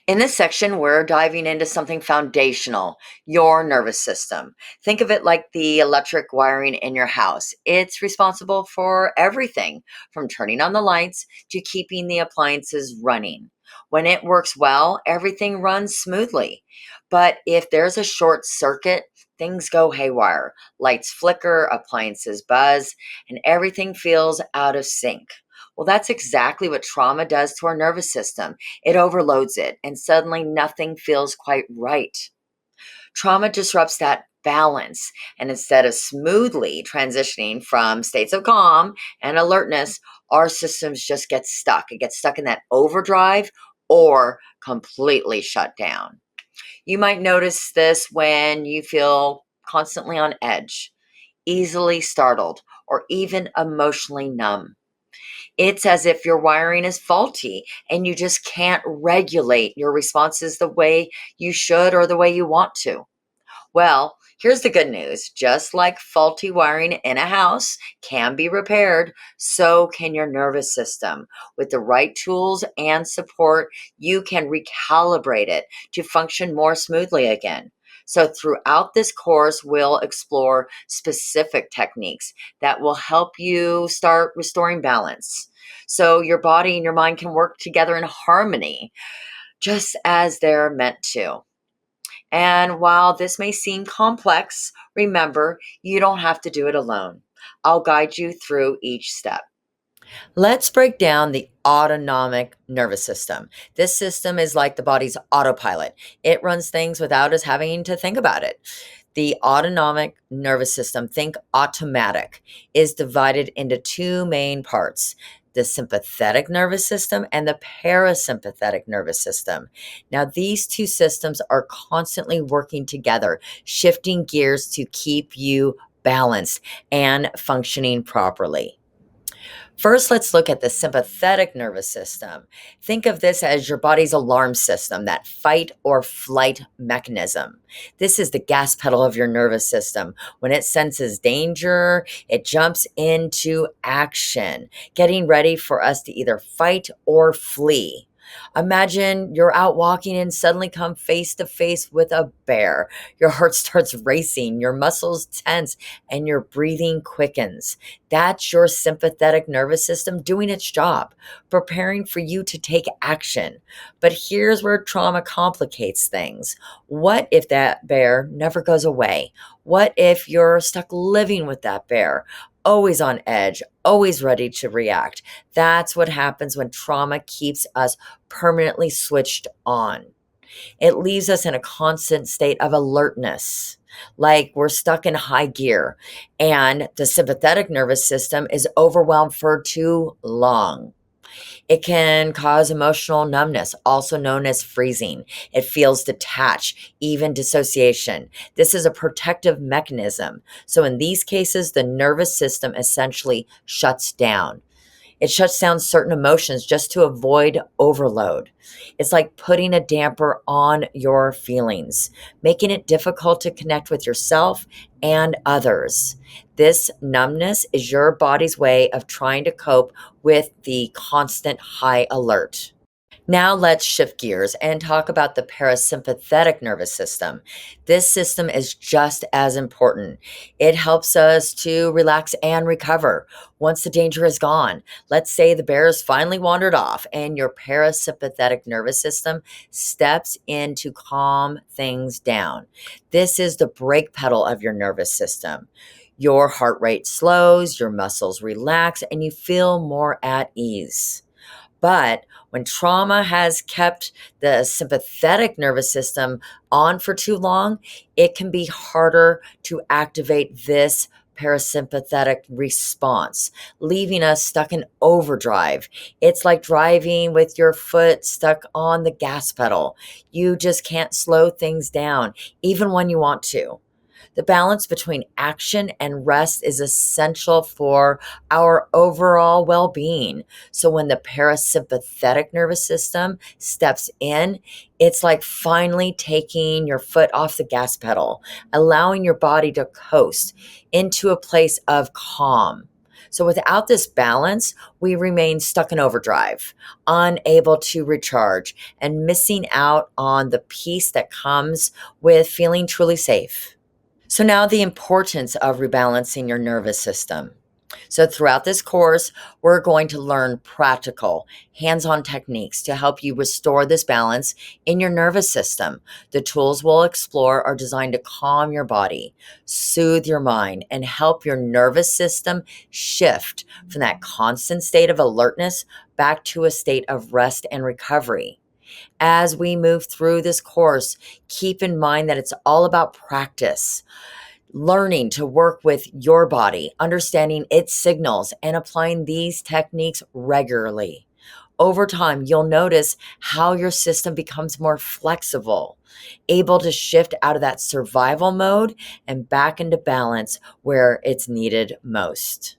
In this section, we're diving into something foundational, your nervous system. Think of it like the electric wiring in your house. It's responsible for everything from turning on the lights to keeping the appliances running. When it works well, everything runs smoothly. But if there's a short circuit, things go haywire. Lights flicker, appliances buzz, and everything feels out of sync. Well, that's exactly what trauma does to our nervous system. It overloads it, and suddenly nothing feels quite right. Trauma disrupts that balance, and instead of smoothly transitioning from states of calm and alertness, our systems just get stuck. It gets stuck in that overdrive or completely shut down. You might notice this when you feel constantly on edge, easily startled, or even emotionally numb. It's as if your wiring is faulty and you just can't regulate your responses the way you should or the way you want to. Well, here's the good news. Just like faulty wiring in a house can be repaired, so can your nervous system. With the right tools and support, you can recalibrate it to function more smoothly again. So, throughout this course, we'll explore specific techniques that will help you start restoring balance. So, your body and your mind can work together in harmony, just as they're meant to. And while this may seem complex, remember, you don't have to do it alone. I'll guide you through each step. Let's break down the autonomic nervous system. This system is like the body's autopilot. It runs things without us having to think about it. The autonomic nervous system, think automatic, is divided into two main parts: the sympathetic nervous system and the parasympathetic nervous system. Now, these two systems are constantly working together, shifting gears to keep you balanced and functioning properly. First, let's look at the sympathetic nervous system. Think of this as your body's alarm system, that fight or flight mechanism. This is the gas pedal of your nervous system. When it senses danger, it jumps into action, getting ready for us to either fight or flee. Imagine you're out walking and suddenly come face to face with a bear. Your heart starts racing, your muscles tense, and your breathing quickens. That's your sympathetic nervous system doing its job, preparing for you to take action. But here's where trauma complicates things. What if that bear never goes away? What if you're stuck living with that bear? Always on edge, always ready to react. That's what happens when trauma keeps us permanently switched on. It leaves us in a constant state of alertness, like we're stuck in high gear, and the sympathetic nervous system is overwhelmed for too long. It can cause emotional numbness, also known as freezing. It feels detached, even dissociation. This is a protective mechanism. So, in these cases, the nervous system essentially shuts down. It shuts down certain emotions just to avoid overload. It's like putting a damper on your feelings, making it difficult to connect with yourself and others. This numbness is your body's way of trying to cope with the constant high alert. Now let's shift gears and talk about the parasympathetic nervous system. This system is just as important. It helps us to relax and recover once the danger is gone. Let's say the bear has finally wandered off and your parasympathetic nervous system steps in to calm things down. This is the brake pedal of your nervous system. Your heart rate slows, your muscles relax, and you feel more at ease. But when trauma has kept the sympathetic nervous system on for too long, it can be harder to activate this parasympathetic response, leaving us stuck in overdrive. It's like driving with your foot stuck on the gas pedal. You just can't slow things down, even when you want to. The balance between action and rest is essential for our overall well being. So, when the parasympathetic nervous system steps in, it's like finally taking your foot off the gas pedal, allowing your body to coast into a place of calm. So without this balance, we remain stuck in overdrive, unable to recharge, and missing out on the peace that comes with feeling truly safe. So, now the importance of rebalancing your nervous system. So, throughout this course, we're going to learn practical, hands on techniques to help you restore this balance in your nervous system. The tools we'll explore are designed to calm your body, soothe your mind, and help your nervous system shift from that constant state of alertness back to a state of rest and recovery. As we move through this course, keep in mind that it's all about practice, learning to work with your body, understanding its signals, and applying these techniques regularly. Over time, you'll notice how your system becomes more flexible, able to shift out of that survival mode and back into balance where it's needed most.